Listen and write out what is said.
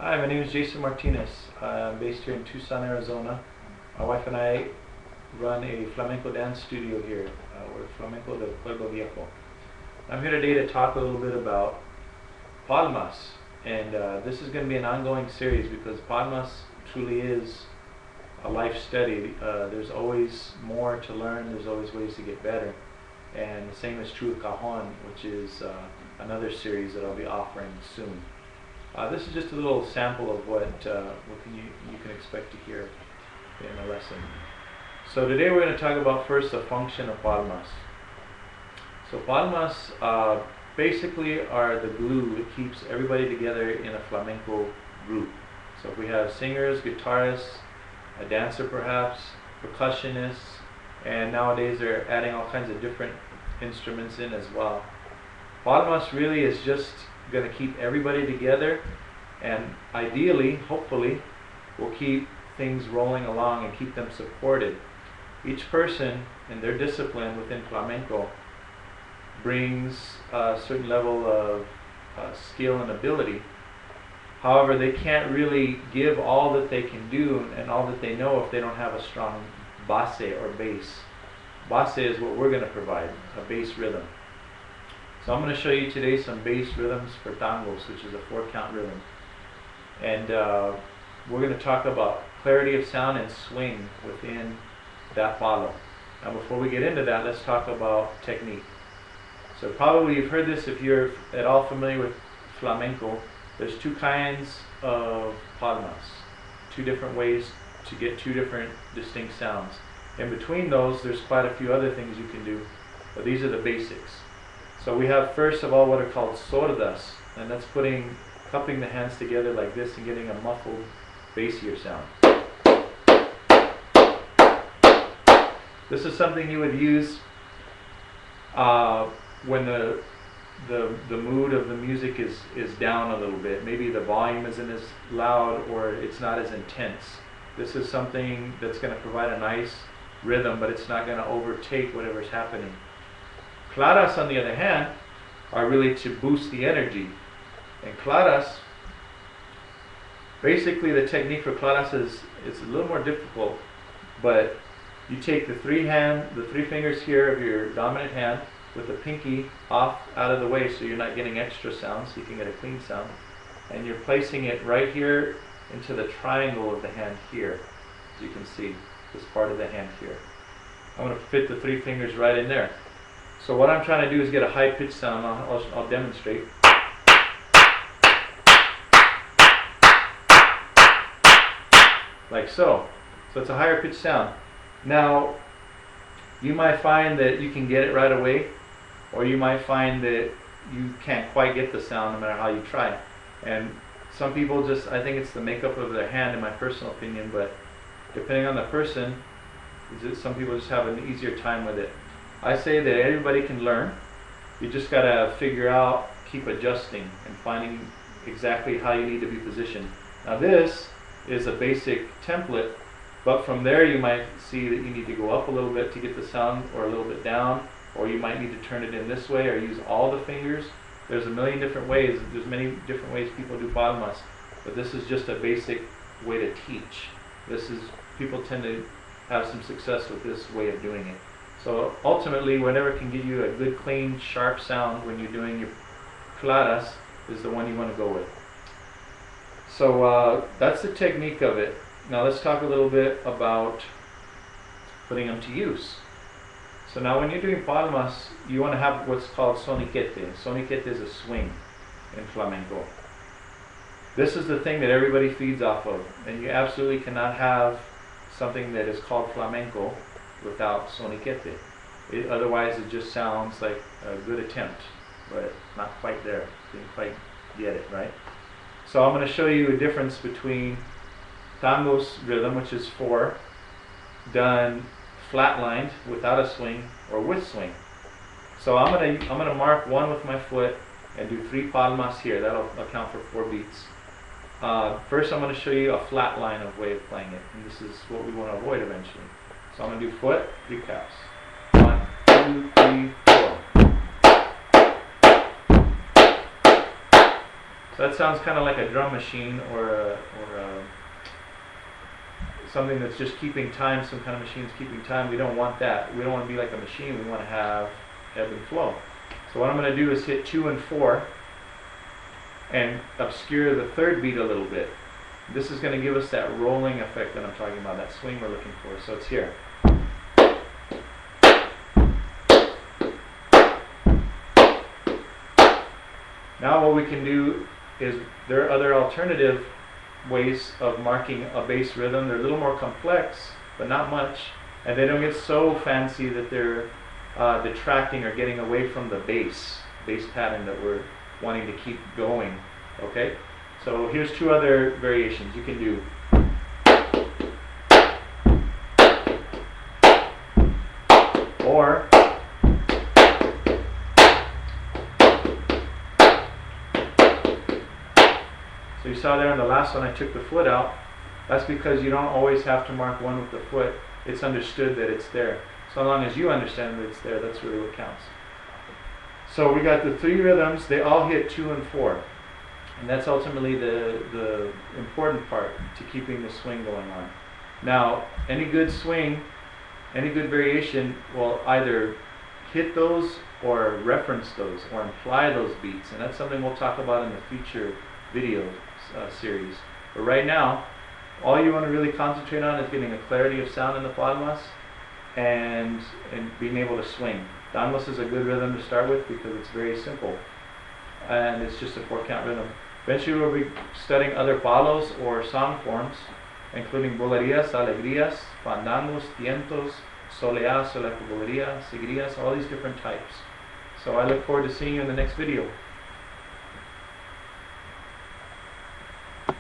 Hi, my name is Jason Martinez. I'm based here in Tucson, Arizona. My wife and I run a flamenco dance studio here. We're Flamenco del Pueblo Viejo. I'm here today to talk a little bit about Palmas, and this is going to be an ongoing series because Palmas truly is a life study. There's always more to learn, there's always ways to get better, and the same is true with Cajon, which is another series that I'll be offering soon. This is just a little sample of what you can expect to hear in a lesson. So today we're going to talk about first the function of palmas. So palmas basically are the glue that keeps everybody together in a flamenco group. So if we have singers, guitarists, a dancer perhaps, percussionists, and nowadays they're adding all kinds of different instruments in as well. Palmas really is just going to keep everybody together, and ideally, hopefully, will keep things rolling along and keep them supported. Each person in their discipline within flamenco brings a certain level of skill and ability. However, they can't really give all that they can do and all that they know if they don't have a strong base or bass. Base is what we're going to provide, a bass rhythm. So I'm going to show you today some bass rhythms for tangos, which is a 4-count rhythm. And we're going to talk about clarity of sound and swing within that palo. Now before we get into that, let's talk about technique. So probably you've heard this if you're at all familiar with flamenco. There's two kinds of palmas, two different ways to get two different distinct sounds. In between those, there's quite a few other things you can do, but these are the basics. So we have first of all what are called sordas, and that's cupping the hands together like this and getting a muffled, bassier sound. This is something you would use when the mood of the music is down a little bit. Maybe the volume isn't as loud or it's not as intense. This is something that's going to provide a nice rhythm, but it's not going to overtake whatever's happening. Claras, on the other hand, are really to boost the energy. And claras, basically the technique for claras is a little more difficult, but you take the three fingers here of your dominant hand with the pinky off out of the way so you're not getting extra sound, so you can get a clean sound. And you're placing it right here into the triangle of the hand here, as you can see, this part of the hand here. I'm going to fit the 3 fingers right in there. So what I'm trying to do is get a high-pitched sound. I'll demonstrate. Like so. So it's a higher pitched sound. Now, you might find that you can get it right away, or you might find that you can't quite get the sound no matter how you try. And some people I think it's the makeup of their hand in my personal opinion, but depending on the person, some people just have an easier time with it. I say that everybody can learn. You just got to figure out, keep adjusting and finding exactly how you need to be positioned. Now this is a basic template, but from there you might see that you need to go up a little bit to get the sound, or a little bit down, or you might need to turn it in this way or use all the fingers. There's a million different ways. There's many different ways people do palmas, but this is just a basic way to teach. People tend to have some success with this way of doing it. So ultimately, whatever can give you a good, clean, sharp sound when you're doing your claras is the one you want to go with. So that's the technique of it. Now let's talk a little bit about putting them to use. So now when you're doing palmas, you want to have what's called soniquete. Soniquete is a swing in flamenco. This is the thing that everybody feeds off of, and you absolutely cannot have something that is called flamenco without soniquete. Otherwise it just sounds like a good attempt, but not quite there. Didn't quite get it, right? So I'm going to show you a difference between tango's rhythm, which is 4, done flatlined without a swing or with swing. So I'm going to mark 1 with my foot and do 3 palmas here. That'll account for 4 beats. First I'm going to show you a flat line of way of playing it, and this is what we want to avoid eventually. So I'm going to do foot, 3 caps. 1, 2, 3, 4. So that sounds kind of like a drum machine or something that's just keeping time, some kind of machine's keeping time. We don't want that. We don't want to be like a machine. We want to have ebb and flow. So what I'm going to do is hit 2 and 4 and obscure the third beat a little bit. This is going to give us that rolling effect that I'm talking about, that swing we're looking for. So it's here. Now what we can do is, there are other alternative ways of marking a bass rhythm. They're a little more complex, but not much, and they don't get so fancy that they're detracting or getting away from the bass pattern that we're wanting to keep going. Okay, so here's 2 other variations you can do. Or so you saw there in the last one I took the foot out. That's because you don't always have to mark one with the foot. It's understood that it's there. So long as you understand that it's there, that's really what counts. So we got the 3 rhythms. They all hit 2 and 4. And that's ultimately the important part to keeping the swing going on. Now, any good swing, any good variation will either hit those or reference those or imply those beats. And that's something we'll talk about in the future video series. But right now, all you want to really concentrate on is getting a clarity of sound in the palmas and being able to swing. Danlos is a good rhythm to start with because it's very simple and it's just a 4-count rhythm. Eventually we'll be studying other palos or song forms, including bolerias, alegrias, fandangos, tientos, soleá, soleá, seguirías, all these different types. So I look forward to seeing you in the next video.